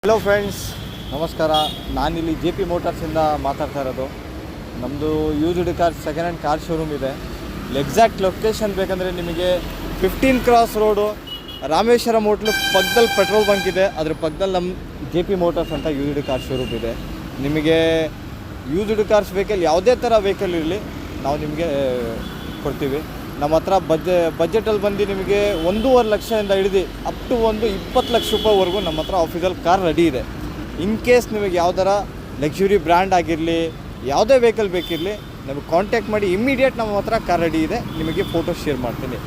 Hello friends, ನಮಸ್ಕಾರ. ನಾನಿಲ್ಲಿ J P ಮೋಟಾರ್ಸಿಂದ ಮಾತಾಡ್ತಾ ಇರೋದು. ನಮ್ಮದು used car second hand car showroom ಇದೆ. ಎಕ್ಸಾಕ್ಟ್ ಲೊಕೇಶನ್ ಬೇಕಂದರೆ ನಿಮಗೆ 15 ಕ್ರಾಸ್ ರೋಡು ರಾಮೇಶ್ವರಂ ಹೋಟ್ಲು ಪಕ್ಕದಲ್ಲಿ ಪೆಟ್ರೋಲ್ ಬಂಕ್ ಇದೆ. ಅದ್ರ ಪಕ್ಕದಲ್ಲಿ ನಮ್ಮ ಜೆ ಪಿ ಮೋಟಾರ್ಸ್ ಅಂತ ಯೂಸ್ಡ್ ಕಾರ್ ಶೋರೂಮ್ ಇದೆ. ನಿಮಗೆ ಯೂಸ್ಡ್ ಕಾರ್ಸ್ ವೆಹಿಕಲ್ ಯಾವುದೇ ಥರ ವೆಹಿಕಲ್ ಇರಲಿ ನಾವು ನಿಮಗೆ ಕೊಡ್ತೀವಿ. ನಮ್ಮ ಹತ್ರ ಬಜೆಟಲ್ಲಿ ಬಂದು ನಿಮಗೆ 1.5 ಲಕ್ಷದಿಂದ ಹಿಡಿದು ಅಪ್ ಟು 20 ಲಕ್ಷ ರೂಪಾಯಿವರೆಗೂ ನಮ್ಮ ಹತ್ರ ಆಫೀಸಲ್ಲಿ ಕಾರ್ ರೆಡಿ ಇದೆ. ಇನ್ ಕೇಸ್ ನಿಮಗೆ ಯಾವ್ದಾರ ಲಕ್ಸುರಿ ಬ್ರ್ಯಾಂಡ್ ಆಗಿರಲಿ, ಯಾವುದೇ ವೆಹಿಕಲ್ ಬೇಕಿರಲಿ, ನಮಗೆ ಕಾಂಟ್ಯಾಕ್ಟ್ ಮಾಡಿ. ಇಮ್ಮಿಡಿಯೇಟ್ ನಮ್ಮ ಹತ್ರ ಕಾರ್ ರೆಡಿ ಇದೆ, ನಿಮಗೆ ಫೋಟೋ ಶೇರ್ ಮಾಡ್ತೀನಿ.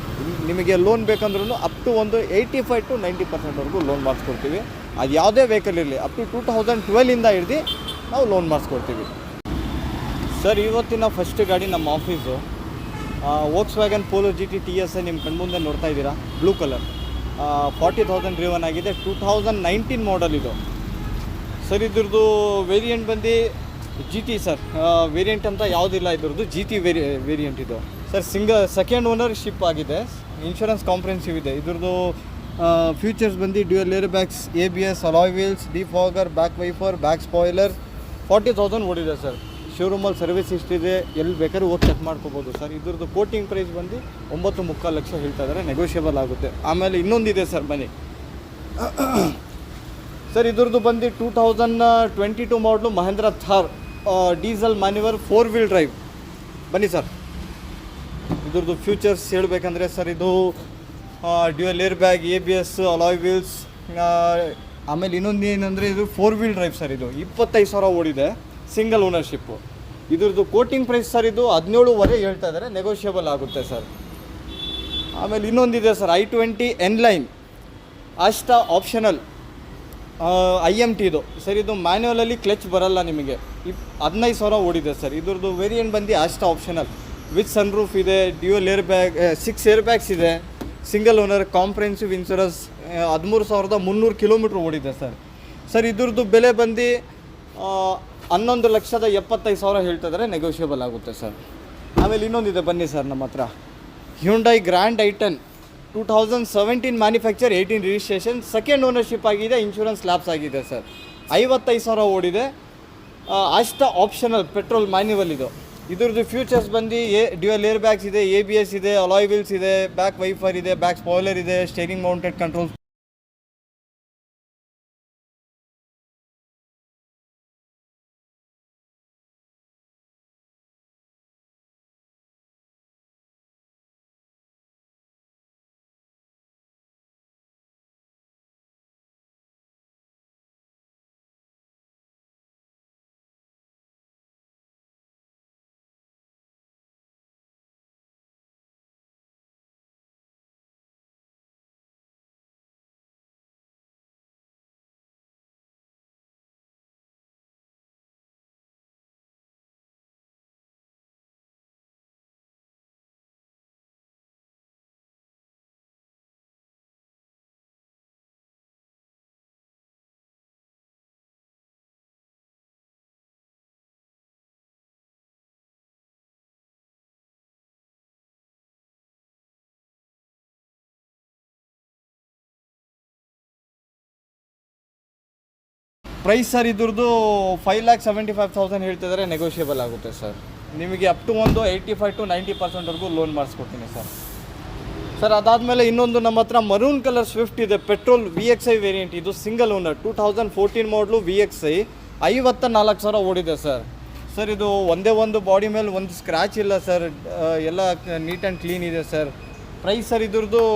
ನಿಮಗೆ ಲೋನ್ ಬೇಕಂದ್ರೂ ಅಪ್ ಟು 85 to 90% ಲೋನ್ ಮಾಡಿಸ್ಕೊಡ್ತೀವಿ. ಅದು ಯಾವುದೇ ವೆಹಿಕಲ್ ಇರಲಿ, ಅಪ್ ಟು 2012ಇಂದ ಹಿಡ್ದು ನಾವು ಲೋನ್ ಮಾಡಿಸ್ಕೊಡ್ತೀವಿ. ಸರ್, ಇವತ್ತಿನ ಫಸ್ಟ್ ಗಾಡಿ ನಮ್ಮ office Volkswagen Polo GT TSI ನಿಮ್ಮ ಕಣ್ಮುಂದೆ ನೋಡ್ತಾ ಇದ್ದೀರಾ. ಬ್ಲೂ ಕಲರ್ 40,000 ಡ್ರಿವನ್ ಆಗಿದೆ. 2019 ಮಾಡಲ್ ಇದು. ಸರ್, ಇದ್ರದ್ದು ವೇರಿಯಂಟ್ ಬಂದು GT ಸರ್. ವೇರಿಯಂಟ್ ಅಂತ ಯಾವುದಿಲ್ಲ, ಇದ್ರದ್ದು GT ವೇರಿಯಂಟ್ ಇದು ಸರ್. ಸೆಕೆಂಡ್ ಓನರ್ಶಿಪ್ ಆಗಿದೆ. ಇನ್ಶೂರೆನ್ಸ್ ಕಾಂಪ್ರಿಹೆನ್ಸಿವ್ ಇದೆ. ಇದ್ರದ್ದು ಫ್ಯೂಚರ್ಸ್ ಬಂದು dual air bags, ABS, alloy wheels, defogger, back wiper, back spoiler. 40,000 ಓಡಿದೆ ಸರ್. ಶೋರೂಮಲ್ಲಿ ಸರ್ವಿಸ್ ಇಷ್ಟಿದೆ, ಎಲ್ಲಿ ಬೇಕಾದ್ರೂ ಹೋಗಿ ಚೆಕ್ ಮಾಡ್ಕೋಬೋದು ಸರ್. ಇದ್ರದ್ದು ಕೋಟಿಂಗ್ ಪ್ರೈಸ್ ಬಂದು 9.25 ಲಕ್ಷ ಹೇಳ್ತಾ ಇದ್ದಾರೆ, ನೆಗೋಷಿಯಬಲ್ ಆಗುತ್ತೆ. ಆಮೇಲೆ ಇನ್ನೊಂದಿದೆ ಸರ್, ಬನ್ನಿ ಸರ್. ಇದ್ರದ್ದು ಬಂದು 2022 ಮಾಡಲು Mahindra Thar diesel manual 4 wheel drive. ಬನ್ನಿ ಸರ್. ಇದ್ರದ್ದು ಫ್ಯೂಚರ್ಸ್ ಹೇಳಬೇಕಂದ್ರೆ ಸರ್, ಇದು dual air bag, ABS, alloy wheels. ಆಮೇಲೆ ಇನ್ನೊಂದು ಏನಂದರೆ ಇದು 4 ವೀಲ್ ಡ್ರೈವ್ ಸರ್. ಇದು 25,000 ಓಡಿದೆ, ಸಿಂಗಲ್ ಓನರ್ಶಿಪ್ಪು. ಇದ್ರದ್ದು ಕೋಟಿಂಗ್ ಪ್ರೈಸ್ ಸರ್ ಇದು 17.5 ಹೇಳ್ತಾ ಇದ್ದಾರೆ, ನೆಗೋಷಿಯಬಲ್ ಆಗುತ್ತೆ ಸರ್. ಆಮೇಲೆ ಇನ್ನೊಂದಿದೆ ಸರ್, i20 N-Line ಅಷ್ಟ ಆಪ್ಷನಲ್ IMT ಇದು ಸರ್. ಇದು ಮ್ಯಾನ್ಯುವಲಲ್ಲಿ ಕ್ಲಚ್ ಬರಲ್ಲ ನಿಮಗೆ. 15,000 ಓಡಿದೆ ಸರ್. ಇದ್ರದ್ದು ವೇರಿಯಂಟ್ ಬಂದು ಅಷ್ಟ ಆಪ್ಷನಲ್ ವಿತ್ ಸನ್ರೂಫ್ ಇದೆ, dual air bag, 6 air bags ಇದೆ, single owner, comprehensive insurance. 13,300 kilometre ಓಡಿದೆ ಸರ್. ಸರ್, ಇದ್ರದ್ದು ಬೆಲೆ ಬಂದು 11,75,000 ಹೇಳ್ತಾ ಇದ್ದಾರೆ, ನೆಗೋಷಿಯಬಲ್ ಆಗುತ್ತೆ ಸರ್. ಆಮೇಲೆ ಇನ್ನೊಂದಿದೆ, ಬನ್ನಿ ಸರ್. ನಮ್ಮ ಹತ್ರ Hyundai grand i10 2017 manufacture, 18 registration, second ownership ಆಗಿದೆ, ಇನ್ಶೂರೆನ್ಸ್ ಲ್ಯಾಪ್ಸ್ ಆಗಿದೆ ಸರ್. 55,000 ಓಡಿದೆ, ಅಷ್ಟ ಆಪ್ಷನಲ್ ಪೆಟ್ರೋಲ್ ಮ್ಯಾನ್ಯುವಲ್ ಇದು. ಇದ್ರದ್ದು ಫ್ಯೂಚರ್ಸ್ ಬಂದು ಡ್ಯುಯಲ್ ಏರ್ ಬ್ಯಾಗ್ಸ್ ಇದೆ, ABS ಇದೆ, ಅಲಾಯ್ ವೀಲ್ಸ್ ಇದೆ, ಬ್ಯಾಕ್ ವೈಫರ್ ಇದೆ, ಬ್ಯಾಕ್ ಸ್ಪಾಯ್ಲರ್ ಇದೆ, steering mounted control. Price sir ಇದ್ರದ್ದು 5,75,000 ಹೇಳ್ತಿದ್ದಾರೆ, ನೆಗೋಷಿಯಬಲ್ ಆಗುತ್ತೆ ಸರ್. ನಿಮಗೆ ಅಪ್ ಟು 85 to 90% ಲೋನ್ ಮಾಡಿಸ್ಕೊಡ್ತೀನಿ ಸರ್. ಸರ್, ಅದಾದಮೇಲೆ ಇನ್ನೊಂದು ನಮ್ಮ ಹತ್ರ ಮರೂನ್ ಕಲರ್ ಸ್ವಿಫ್ಟ್ ಇದೆ, ಪೆಟ್ರೋಲ್ VXI ವೇರಿಯಂಟ್. ಇದು ಸಿಂಗಲ್ ಓನರ್, 2014 ಮಾಡಲು VXI, 54,000 ಓಡಿದೆ ಸರ್. ಸರ್, ಇದು ಒಂದೇ ಒಂದು ಬಾಡಿ ಮೇಲೆ ಒಂದು ಸ್ಕ್ರ್ಯಾಚ್ ಇಲ್ಲ ಸರ್, ಎಲ್ಲ ನೀಟ್ ಆ್ಯಂಡ್ ಕ್ಲೀನ್ ಇದೆ ಸರ್. ಪ್ರೈಸ್ ಸರ್ ಇದ್ರದ್ದು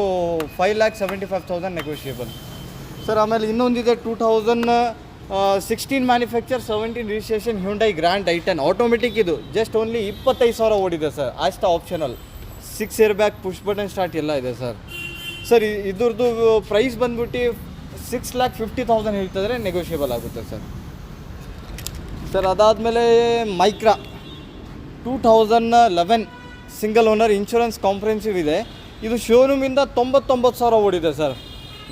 5,75,000 ನೆಗೋಷಿಯಬಲ್ ಸರ್. ಆಮೇಲೆ ಇನ್ನೊಂದಿದೆ 2016 manufacture, 17 registration, Hyundai grand i10 automatic. ಇದು ಜಸ್ಟ್ ಓನ್ಲಿ 25,000 ಓಡಿದೆ ಸರ್, ಅಷ್ಟ optional. 6 air bag, push button start ಎಲ್ಲ ಇದೆ ಸರ್. ಸರ್, ಇದ್ರದ್ದು ಪ್ರೈಸ್ ಬಂದ್ಬಿಟ್ಟು 6,50,000 ಹೇಳ್ತಿದ್ರೆ, ನೆಗೋಷಿಯಬಲ್ ಆಗುತ್ತೆ ಸರ್. ಸರ್, ಅದಾದಮೇಲೆ Micra 2011 single owner, insurance comprehensive ಇದೆ. ಇದು ಶೋರೂಮಿಂದ 99,000 ಓಡಿದೆ ಸರ್.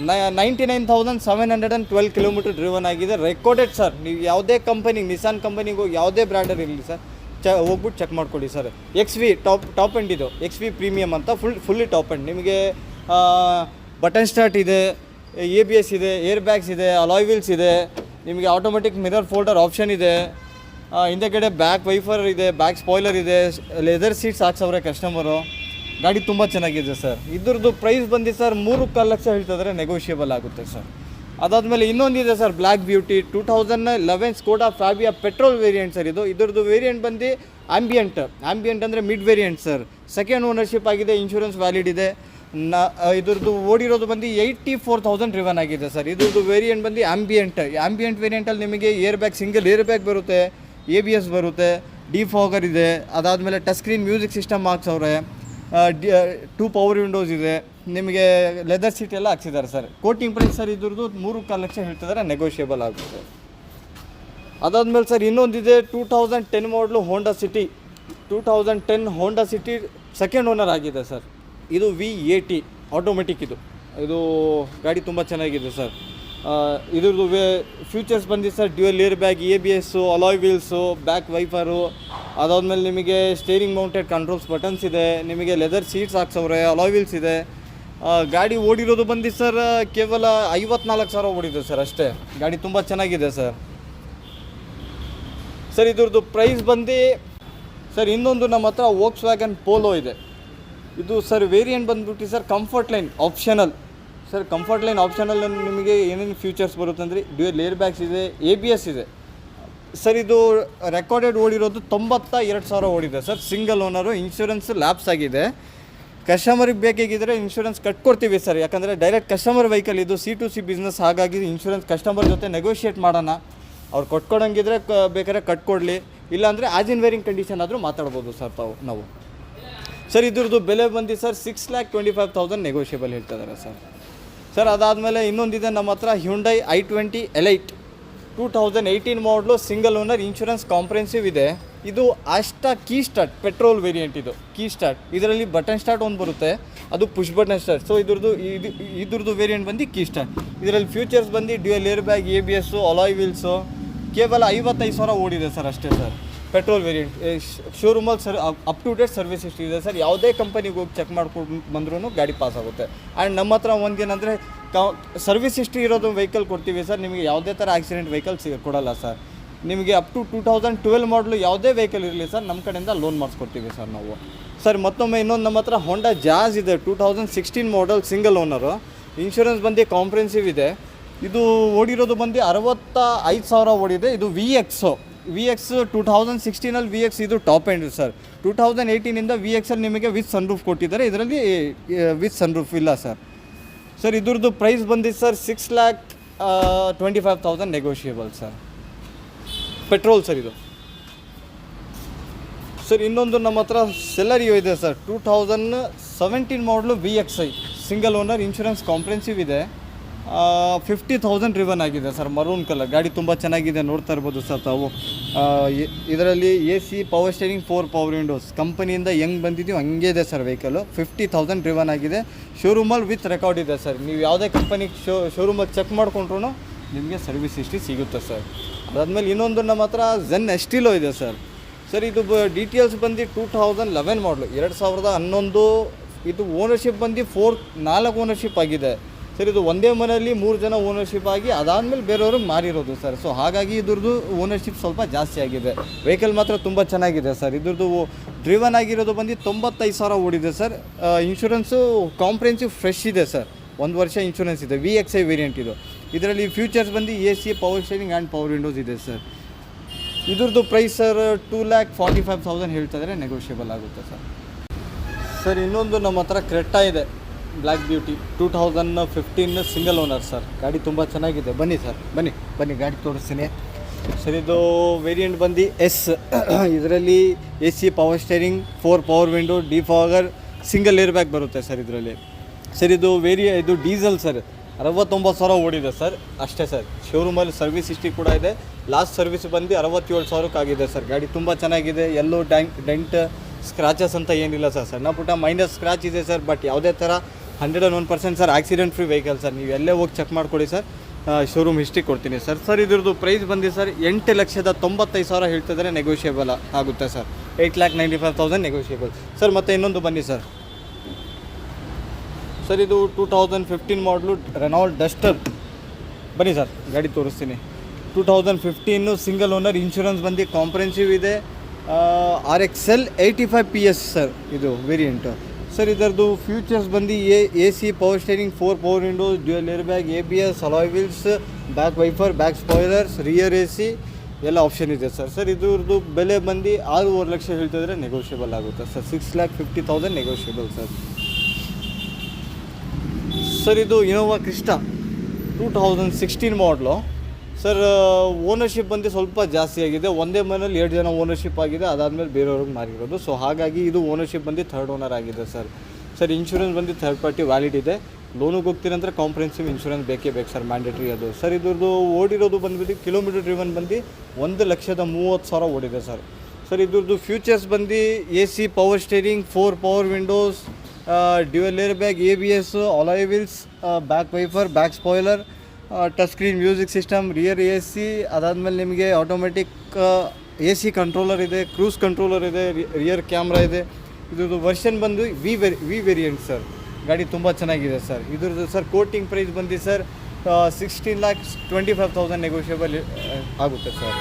99,712 ಕಿಲೋಮೀಟರ್ ಡ್ರಿವನ್ ಆಗಿದೆ, ರೆಕಾರ್ಡೆಡ್ ಸರ್. ನೀವು ಯಾವುದೇ ಕಂಪನಿಗೆ, ನಿಸಾನ್ ಕಂಪನಿಗೆ ಹೋಗಿ ಯಾವುದೇ ಬ್ರ್ಯಾಂಡರ್ ಇರಲಿ ಸರ್, ಹೋಗ್ಬಿಟ್ಟು ಚೆಕ್ ಮಾಡ್ಕೊಳ್ಳಿ ಸರ್. XV ಟಾಪ್ ಎಂಡ್ ಇದು, XV ಪ್ರೀಮಿಯಮ್ ಅಂತ ಫುಲ್ಲಿ ಟಾಪ್ ಎಂಡ್. ನಿಮಗೆ ಬಟನ್ ಸ್ಟಾರ್ಟ್ ಇದೆ, ABS ಇದೆ, ಏರ್ ಬ್ಯಾಗ್ಸ್ ಇದೆ, ಅಲಾಯ್ ವೀಲ್ಸ್ ಇದೆ, ನಿಮಗೆ ಆಟೋಮೆಟಿಕ್ ಮಿರರ್ ಫೋಲ್ಡರ್ ಆಪ್ಷನ್ ಇದೆ, ಹಿಂದೆಗಡೆ ಬ್ಯಾಕ್ ವೈಫರ್ ಇದೆ, ಬ್ಯಾಕ್ ಸ್ಪಾಯ್ಲರ್ ಇದೆ, ಲೆದರ್ ಸೀಟ್ಸ್ ಹಾಕ್ಸವ್ರೆ ಕಸ್ಟಮರು. ಗಾಡಿ ತುಂಬ ಚೆನ್ನಾಗಿದೆ ಸರ್. ಇದ್ರದ್ದು ಪ್ರೈಸ್ ಬಂದು ಸರ್ 3.25 ಲಕ್ಷ ಹೇಳ್ತಿದ್ರೆ ನೆಗೋಷಿಯಬಲ್ ಆಗುತ್ತೆ ಸರ್. ಅದಾದಮೇಲೆ ಇನ್ನೊಂದಿದೆ sir black beauty 2011 Skoda Fabia petrol variant sir. ಇದ್ರದ್ದು ವೇರಿಯಂಟ್ ಬಂದು ಆಂಬಿಯಂಟ್ ಅಂದರೆ mid variant sir. Second ownership ಆಗಿದೆ, ಇನ್ಶೂರೆನ್ಸ್ ವ್ಯಾಲಿಡ್ ಇದೆ. ಇದ್ರದ್ದು ಓಡಿರೋದು ಬಂದು 84,000 ರಿವನ್ ಆಗಿದೆ ಸರ್. ಇದ್ರದ್ದು ವೇರಿಯಂಟ್ ಬಂದು ಆಂಬಿಯಂಟ್ ವೇರಿಯಂಟಲ್ಲಿ ನಿಮಗೆ ಸಿಂಗಲ್ ಏರ್ ಬ್ಯಾಗ್ ಬರುತ್ತೆ, ABS ಬರುತ್ತೆ, ಡಿಫಾಗರ್ ಇದೆ. ಅದಾದಮೇಲೆ ಟಚ್ ಸ್ಕ್ರೀನ್ ಮ್ಯೂಸಿಕ್ ಸಿಸ್ಟಮ್ ಹಾಕ್ಸವ್ರೆ, 2 ಪವರ್ ವಿಂಡೋಸ್ ಇದೆ, ನಿಮಗೆ ಲೆದರ್ ಸೀಟ್ ಎಲ್ಲ ಹಾಕ್ಸಿದ್ದಾರೆ ಸರ್. ಕೋಟಿಂಗ್ ಪ್ರೈಸ್ ಸರ್ ಇದ್ರದ್ದು 3.25 ಲಕ್ಷ ಹೇಳ್ತಿದ್ದಾರೆ, ನೆಗೋಷಿಯಬಲ್ ಆಗುತ್ತೆ. ಅದಾದಮೇಲೆ ಸರ್ ಇನ್ನೊಂದಿದೆ 2010 ಮಾಡಲು Honda City. 2010 Honda City second owner ಆಗಿದೆ ಸರ್. ಇದು V80 ಆಟೋಮೆಟಿಕ್. ಇದು ಗಾಡಿ ತುಂಬ ಚೆನ್ನಾಗಿದೆ ಸರ್. ಇದ್ರದ್ದು ಫ್ಯೂಚರ್ಸ್ ಬಂದಿದೆ sir dual air bag, ABS, alloy wheels, back wiper. ಅದಾದಮೇಲೆ ನಿಮಗೆ ಸ್ಟೇರಿಂಗ್ ಮೌಂಟೆಡ್ ಕಂಟ್ರೋಲ್ಸ್ ಬಟನ್ಸ್ ಇದೆ, ನಿಮಗೆ ಲೆದರ್ ಸೀಟ್ಸ್ ಹಾಕ್ಸವ್ರೆ, ಅಲಾಯ್ ವೀಲ್ಸ್ ಇದೆ. ಗಾಡಿ ಓಡಿರೋದು ಬಂದು ಸರ್ ಕೇವಲ 54,000 ಓಡಿದೆ ಸರ್ ಅಷ್ಟೇ. ಗಾಡಿ ತುಂಬ ಚೆನ್ನಾಗಿದೆ ಸರ್. ಸರ್ ಇದ್ರದ್ದು ಪ್ರೈಸ್ ಬಂದು ಸರ್ ಇನ್ನೊಂದು ನಮ್ಮ ಹತ್ರ ವೋಕ್ಸ್ ವ್ಯಾಗನ್ ಪೋಲೋ ಇದೆ. ಇದು ಸರ್ ವೇರಿಯಂಟ್ ಬಂದ್ಬಿಟ್ಟು sir comfort line optional sir. Comfort line optional ನಿಮಗೆ ಏನೇನು ಫ್ಯೂಚರ್ಸ್ ಬರುತ್ತೆ ಅಂದರೆ ಡ್ಯುಯಲ್ ಏರ್ ಬ್ಯಾಗ್ಸ್ ಇದೆ, ABS ಇದೆ ಸರ್. ಇದು ರೆಕಾರ್ಡೆಡ್ ಓಡಿರೋದು 92,000 ಓಡಿದೆ sir. Single owner, insurance lapse ಆಗಿದೆ. ಕಸ್ಟಮರಿಗೆ ಬೇಕಾಗಿದ್ದರೆ ಇನ್ಶೂರೆನ್ಸ್ ಕಟ್ಕೊಡ್ತೀವಿ ಸರ್. ಯಾಕಂದರೆ ಡೈರೆಕ್ಟ್ ಕಸ್ಟಮರ್ ವೆಹಿಕಲ್ ಇದು, C2C ಬಿಸ್ನೆಸ್. ಹಾಗಾಗಿ ಇನ್ಶೂರೆನ್ಸ್ ಕಸ್ಟಮರ್ ಜೊತೆ ನೆಗೋಷಿಯೇಟ್ ಮಾಡೋಣ. ಅವ್ರು ಕೊಟ್ಕೊಡಂಗಿದ್ರೆ ಬೇಕಾದ್ರೆ ಕಟ್ಕೊಡ್ಲಿ, ಇಲ್ಲಾಂದರೆ ಆಸ್ ಇನ್ ವೇರಿಂಗ್ ಕಂಡೀಷನ್ ಆದರೂ ಮಾತಾಡ್ಬೋದು ಸರ್ ನಾವು. ಸರ್ ಇದ್ರದ್ದು ಬೆಲೆ ಬಂದು ಸರ್ 6,25,000 ನೆಗೋಷಿಯಬಲ್ ಹೇಳ್ತಿದ್ದಾರೆ ಸರ್. ಅದಾದಮೇಲೆ ಇನ್ನೊಂದಿದೆ ನಮ್ಮ ಹತ್ರ ಹ್ಯುಂಡೈ i20 ಎಲೈಟ್ 2018 ಮಾಡಲು ಸಿಂಗಲ್ ಓನರ್, ಇನ್ಶೂರೆನ್ಸ್ ಕಾಂಪ್ರೆನ್ಸಿವ್ ಇದೆ. ಇದು ಕೀ ಸ್ಟಾರ್ಟ್ ಪೆಟ್ರೋಲ್ ವೇರಿಯಂಟ್. ಇದು ಕೀ ಸ್ಟಾರ್ಟ್, ಇದರಲ್ಲಿ ಬಟನ್ ಸ್ಟಾರ್ಟ್ ಒಂದು ಬರುತ್ತೆ, ಅದು ಪುಷ್ ಬಟನ್ ಸ್ಟಾರ್ಟ್. ಸೊ ಇದ್ರದ್ದು ವೇರಿಯಂಟ್ ಬಂದು ಕೀ ಸ್ಟಾರ್ಟ್. ಇದರಲ್ಲಿ ಫ್ಯೂಚರ್ಸ್ ಬಂದು dual air bag, ABS, alloy wheels. ಕೇವಲ 55,000 ಓಡಿದೆ ಸರ್ ಅಷ್ಟೇ ಸರ್. Petrol variant. ಶೋರೂಮಲ್ಲಿ up to date service history ಇದೆ ಸರ್. ಯಾವುದೇ ಕಂಪನಿಗೆ ಹೋಗಿ ಚೆಕ್ ಮಾಡ್ಕೊಂಡು ಬಂದ್ರೂ ಗಾಡಿ ಪಾಸ್ ಆಗುತ್ತೆ. ಆ್ಯಂಡ್ ನಮ್ಮ ಹತ್ರ ಒಂದೇನಂದರೆ ಸರ್ವಿಸ್ ಹಿಸ್ಟ್ರಿ ಇರೋದು ವೆಹಿಕಲ್ ಕೊಡ್ತೀವಿ ಸರ್. ನಿಮಗೆ ಯಾವುದೇ ಥರ ಆಕ್ಸಿಡೆಂಟ್ ವೆಹಿಕಲ್ ಕೊಡಲ್ಲ ಸರ್. ನಿಮಗೆ ಅಪ್ ಟು 2012 ಮಾಡಲು ಯಾವುದೇ ವೆಹಿಕಲ್ ಇರಲಿ ಸರ್, ನಮ್ಮ ಕಡೆಯಿಂದ ಲೋನ್ ಮಾಡಿಸ್ಕೊಡ್ತೀವಿ ಸರ್ ನಾವು. ಸರ್ ಮತ್ತೊಮ್ಮೆ ಇನ್ನೊಂದು ನಮ್ಮ ಹತ್ರ ಹೋಂಡಾ ಜಾಜ್ ಇದೆ 2016 ಮಾಡಲ್, ಸಿಂಗಲ್ ಓನರು, ಇನ್ಶೂರೆನ್ಸ್ ಬಂದು ಕಾಂಪ್ರೆನ್ಸಿವ್ ಇದೆ. ಇದು ಓಡಿರೋದು ಬಂದು 65,000 ಓಡಿದೆ. ಇದು VX 2016 VX ಇದು ಟಾಪ್ ಎಂಡ್ ಸರ್. 2018 VXಲ್ಲಿ ನಿಮಗೆ ವಿತ್ ಸನ್ರೂಫ್ ಕೊಟ್ಟಿದ್ದಾರೆ, ಇದರಲ್ಲಿ ವಿತ್ ಸನ್ರೂಫ್ ಇಲ್ಲ ಸರ್. ಸರ್ ಇದ್ರದ್ದು ಪ್ರೈಸ್ ಬಂದಿದ್ದು sir 6,25,000 negotiable sir. Petrol sir ಇದು. ಸರ್ ಇನ್ನೊಂದು ನಮ್ಮ ಹತ್ರ ಸೆಲರಿಯೋ ಇದೆ ಸರ್ 2017 ಮಾಡಲು VXI single owner, insurance comprehensive ಇದೆ. 50,000 ರಿವನ್ ಆಗಿದೆ ಸರ್. ಮರೂನ್ ಕಲರ್ ಗಾಡಿ ತುಂಬ ಚೆನ್ನಾಗಿದೆ, ನೋಡ್ತಾ ಇರ್ಬೋದು ಸರ್ ತಾವು. ಇದರಲ್ಲಿ AC, power steering, 4 power Windows. ಕಂಪನಿಯಿಂದ ಹೆಂಗೆ ಬಂದಿದ್ದೀವಿ ಹಂಗೆ ಇದೆ ಸರ್ ವೆಹಿಕಲು. 50,000 ರಿವನ್ ಆಗಿದೆ. ಶೋರೂಮಲ್ಲಿ ವಿತ್ ರೆಕಾರ್ಡ್ ಇದೆ ಸರ್. ನೀವು ಯಾವುದೇ ಕಂಪನಿಗೆ ಶೋರೂಮಲ್ಲಿ ಚೆಕ್ ಮಾಡಿಕೊಂಡ್ರು ನಿಮಗೆ ಸರ್ವಿಸ್ ಹಿಸ್ಟ್ರಿ ಸಿಗುತ್ತೆ ಸರ್. ಅದಾದಮೇಲೆ ಇನ್ನೊಂದು ನಮ್ಮ ಹತ್ರ ಝೆನ್ ಎಸ್ಟಿಲೋ ಇದೆ ಸರ್. ಇದು ಡೀಟೇಲ್ಸ್ ಬಂದು 2011 ಮಾಡಲು, 2011. ಇದು ಓನರ್ಶಿಪ್ ಬಂದು 4 ಓನರ್ಶಿಪ್ ಆಗಿದೆ ಸರ್. ಇದು ಒಂದೇ ಮನೆಯಲ್ಲಿ 3 ಜನ ಓನರ್ಶಿಪ್ ಆಗಿ ಅದಾದಮೇಲೆ ಬೇರೆಯವ್ರಿಗೆ ಮಾರಿರೋದು ಸರ್. ಸೊ ಹಾಗಾಗಿ ಇದ್ರದ್ದು ಓನರ್ಶಿಪ್ ಸ್ವಲ್ಪ ಜಾಸ್ತಿ ಆಗಿದೆ. ವೆಹಿಕಲ್ ಮಾತ್ರ ತುಂಬ ಚೆನ್ನಾಗಿದೆ ಸರ್. ಇದ್ರದ್ದು ಡ್ರಿವನ್ ಆಗಿರೋದು ಬಂದು 95,000 ಓಡಿದೆ ಸರ್. ಇನ್ಶೂರೆನ್ಸು ಕಾಂಪ್ರೆನ್ಸಿವ್ ಫ್ರೆಶ್ ಇದೆ ಸರ್. 1 ವರ್ಷ ಇನ್ಶೂರೆನ್ಸ್ ಇದೆ. VXI ವೇರಿಯಂಟ್ ಇದು. ಇದರಲ್ಲಿ ಫ್ಯೂಚರ್ಸ್ ಬಂದು AC, power steering and power windows ಇದೆ ಸರ್. ಇದ್ರದ್ದು ಪ್ರೈಸ್ ಸರ್ 2,45,000 ಹೇಳ್ತಿದ್ರೆ ನೆಗೋಷಿಯಬಲ್ ಆಗುತ್ತೆ ಸರ್. ಇನ್ನೊಂದು ನಮ್ಮ ಹತ್ರ ಕ್ರೆಟಾ ಇದೆ, black beauty 2015 single owner sir. ಗಾಡಿ ತುಂಬ ಚೆನ್ನಾಗಿದೆ. ಬನ್ನಿ ಸರ್, ಬನ್ನಿ ಗಾಡಿ ತೋರಿಸ್ತೀನಿ ಸರ್. ಇದು ವೇರಿಯಂಟ್ ಬಂದು S. ಇದರಲ್ಲಿ AC, power steering, 4 power window, defogger, single air bag ಬರುತ್ತೆ ಸರ್ ಇದರಲ್ಲಿ. ಸರ್ ಇದು ಡೀಸೆಲ್ ಸರ್. 69,000 ಓಡಿದೆ ಸರ್ ಅಷ್ಟೇ ಸರ್. ಶೋರೂಮಲ್ಲಿ ಸರ್ವಿಸ್ ಹಿಸ್ಟ್ರಿ ಕೂಡ ಇದೆ. ಲಾಸ್ಟ್ ಸರ್ವಿಸ್ ಬಂದು 67,000 ಆಗಿದೆ ಸರ್. ಗಾಡಿ ತುಂಬ ಚೆನ್ನಾಗಿದೆ. ಎಲ್ಲೋ ಡೆಂಟ್ ಸ್ಕ್ರಾಚಸ್ ಅಂತ ಏನಿಲ್ಲ ಸರ್. ಸಣ್ಣ ಪುಟ್ಟ ಮೈನಸ್ ಸ್ಕ್ರಾಚ್ ಇದೆ ಸರ್, ಬಟ್ ಯಾವುದೇ ಥರ 101% sir accident free vehicle sir. ನೀವು ಎಲ್ಲೇ ಹೋಗಿ ಚೆಕ್ ಮಾಡ್ಕೊಳ್ಳಿ ಸರ್. ಶೋರೂಮ್ ಹಿಸ್ಟ್ರಿ ಕೊಡ್ತೀನಿ ಸರ್. ಇದ್ರದ್ದು ಪ್ರೈಸ್ ಬಂದು ಸರ್ 8,95,000 ಹೇಳ್ತಿದ್ರೆ ನೆಗೋಷಿಯಬಲ್ ಆಗುತ್ತೆ ಸರ್. 8,95,000 negotiable sir. ಮತ್ತು ಇನ್ನೊಂದು ಬನ್ನಿ ಸರ್. ಸರ್ ಇದು 2015 ಮಾಡಲು ರೆನಾಲ್ಟ್ ಡಸ್ಟರ್. ಬನ್ನಿ ಸರ್ ಗಾಡಿ ತೋರಿಸ್ತೀನಿ. 2015 ಸಿಂಗಲ್ ಓನರ್, ಇನ್ಶೂರೆನ್ಸ್ ಬಂದು ಕಾಂಪ್ರೆನ್ಸಿವ್ ಇದೆ. RXL 85 PS ಸರ್ ಇದು ವೇರಿಯಂಟು. ಸರ್ ಇದರದ್ದು ಫ್ಯೂಚರ್ಸ್ ಬಂದು AC power steering, 4 power Windows, dual air bag, ABS, alloy wheels, back wiper, back spoilers, rear AC ಎಲ್ಲ ಆಪ್ಷನ್ ಇದೆ ಸರ್. ಸರ್ ಇದ್ರದ್ದು ಬೆಲೆ ಬಂದು 6.5 ಲಕ್ಷ ಹೇಳ್ತಿದ್ರೆ ನೆಗೋಷಿಯಬಲ್ ಆಗುತ್ತೆ ಸರ್. 6,50,000 negotiable sir. ಸರ್ ಇದು ಇನೋವಾ ಕ್ರಿಸ್ಟಾ 2016 ಮಾಡಲು. ಸರ್ ಓನರ್ಶಿಪ್ ಬಂದು ಸ್ವಲ್ಪ ಜಾಸ್ತಿ ಆಗಿದೆ. ಒಂದೇ ಮನೇಲಿ 2 ಜನ ಓನರ್ಶಿಪ್ ಆಗಿದೆ, ಅದಾದಮೇಲೆ ಬೇರೆಯವ್ರಿಗೆ ಮಾರಿರೋದು. ಸೊ ಹಾಗಾಗಿ ಇದು ಓನರ್ಶಿಪ್ ಬಂದು 3rd ಓನರ್ ಆಗಿದೆ ಸರ್. ಸರ್ ಇನ್ಶೂರೆನ್ಸ್ ಬಂದು 3rd ಪಾರ್ಟಿ ವ್ಯಾಲಿಡ್ ಇದೆ. ಲೋನಿಗೆ ಹೋಗ್ತೀರಂದ್ರೆ ಕಾಂಪ್ರೆನ್ಸಿವ್ ಇನ್ಶೂರೆನ್ಸ್ ಬೇಕೇ ಬೇಕು ಸರ್, ಮ್ಯಾಂಡೇಟ್ರಿ ಅದು. ಸರ್ ಇದ್ರದ್ದು ಓಡಿರೋದು ಬಂದ್ಬಿಟ್ಟು ಕಿಲೋಮೀಟರ್ ಡ್ರಿವನ್ ಬಂದು 1,30,30,000 ಓಡಿದೆ ಸರ್. ಸರ್ ಇದ್ರದ್ದು ಫ್ಯೂಚರ್ಸ್ ಬಂದು AC power steering, 4 power Windows, dual air bag, ABS, alloy wheels, back wiper, back spoiler, touch screen music system, rear AC, ಅದಾದಮೇಲೆ ನಿಮಗೆ ಆಟೋಮೆಟಿಕ್ AC ಕಂಟ್ರೋಲರ್ ಇದೆ, ಕ್ರೂಸ್ ಕಂಟ್ರೋಲರ್ ಇದೆ, rear camera ಇದೆ. ಇದ್ರದ್ದು version ಬಂದು V variant sir. ಗಾಡಿ ತುಂಬ ಚೆನ್ನಾಗಿದೆ ಸರ್. ಇದ್ರದ್ದು ಸರ್ ಕೋಟಿಂಗ್ ಪ್ರೈಸ್ ಬಂದು ಸರ್ 16,25,000 ನೆಗೋಷಿಯಬಲ್ ಆಗುತ್ತೆ ಸರ್.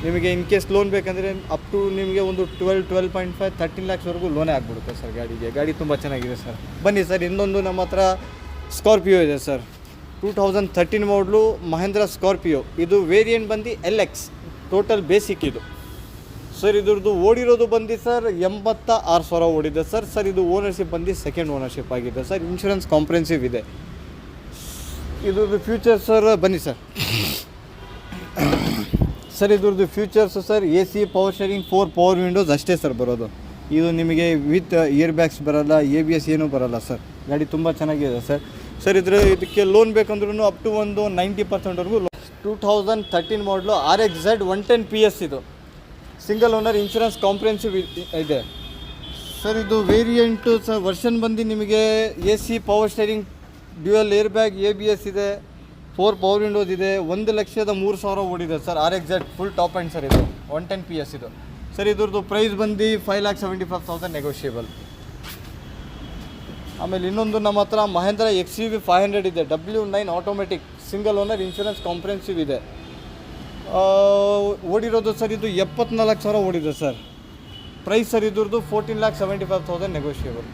ನಿಮಗೆ ಇನ್ ಕೇಸ್ ಲೋನ್ ಬೇಕಂದರೆ ಅಪ್ ಟು ನಿಮಗೆ ಒಂದು 12.5 13 lakhsವರೆಗೂ ಲೋನೇ ಆಗಿಬಿಡುತ್ತೆ ಸರ್ ಗಾಡಿಗೆ. ಗಾಡಿ ತುಂಬ ಚೆನ್ನಾಗಿದೆ ಸರ್. ಬನ್ನಿ ಸರ್, ಇನ್ನೊಂದು ನಮ್ಮ ಹತ್ರ ಸ್ಕಾರ್ಪಿಯೋ ಇದೆ ಸರ್. 2013 ಮಾಡಲು ಮಹೇಂದ್ರ ಸ್ಕಾರ್ಪಿಯೋ. ಇದು ವೇರಿಯಂಟ್ ಬಂದು LX, ಟೋಟಲ್ ಬೇಸಿಕ್ ಇದು. ಸರ್ ಇದ್ರದ್ದು ಓಡಿರೋದು ಬಂದು ಸರ್ 86,000 ಓಡಿದೆ ಸರ್. ಸರ್ ಇದು ಓನರ್ಶಿಪ್ ಬಂದು 2nd ಓನರ್ಶಿಪ್ ಆಗಿದೆ ಸರ್. ಇನ್ಶೂರೆನ್ಸ್ ಕಾಂಪ್ರೆನ್ಸಿವ್ ಇದೆ. ಇದ್ರದ್ದು ಫ್ಯೂಚರ್ಸ್ ಸರ್ ಬನ್ನಿ ಸರ್. ಸರ್ ಇದ್ರದ್ದು features sir AC power steering, 4 power Windows ಅಷ್ಟೇ ಸರ್ ಬರೋದು. ಇದು ನಿಮಗೆ ವಿತ್ ಇಯರ್ ಬ್ಯಾಗ್ಸ್ ಬರೋಲ್ಲ, ABS ಏನೂ ಬರೋಲ್ಲ ಸರ್. ಗಾಡಿ ತುಂಬ ಚೆನ್ನಾಗಿದೆ ಸರ್. ಸರ್ ಇದಕ್ಕೆ ಲೋನ್ ಬೇಕಂದ್ರೂ ಅಪ್ ಟು ಒಂದು 90%ವರೆಗೂ 2013 ಮಾಡಲು RXZ 110 PS ಇದು. ಸಿಂಗಲ್ ಓನರ್, ಇನ್ಶೂರೆನ್ಸ್ ಕಾಂಪ್ರೆನ್ಸಿವ್ ಇದೆ ಸರ್. ಇದು ವೇರಿಯಂಟು ಸರ್ ವರ್ಷನ್ ಬಂದು ನಿಮಗೆ AC power steering, dual air bag, ABS ಇದೆ, 4 ಪವರ್ ವಿಂಡೋಸ್ ಇದೆ. 1,03,000 ಓಡಿದೆ sir. RXZ full top and sir ಇದು 110 PS ಇದು. ಸರ್ ಇದ್ರದ್ದು ಪ್ರೈಸ್ ಬಂದು 5,75,000 ನೆಗೋಷಿಯಬಲ್. ಆಮೇಲೆ ಇನ್ನೊಂದು ನಮ್ಮ ಹತ್ರ ಮಹೇಂದ್ರ XUV 500 ಇದೆ, W9 automatic, single owner, insurance comprehensive ಇದೆ. ಓಡಿರೋದು ಸರ್ ಇದು 74,000 ಓಡಿದೆ ಸರ್. ಪ್ರೈಸ್ ಸರ್ ಇದ್ರದ್ದು 14,75,000 ನೆಗೋಷಿಯಬಲ್.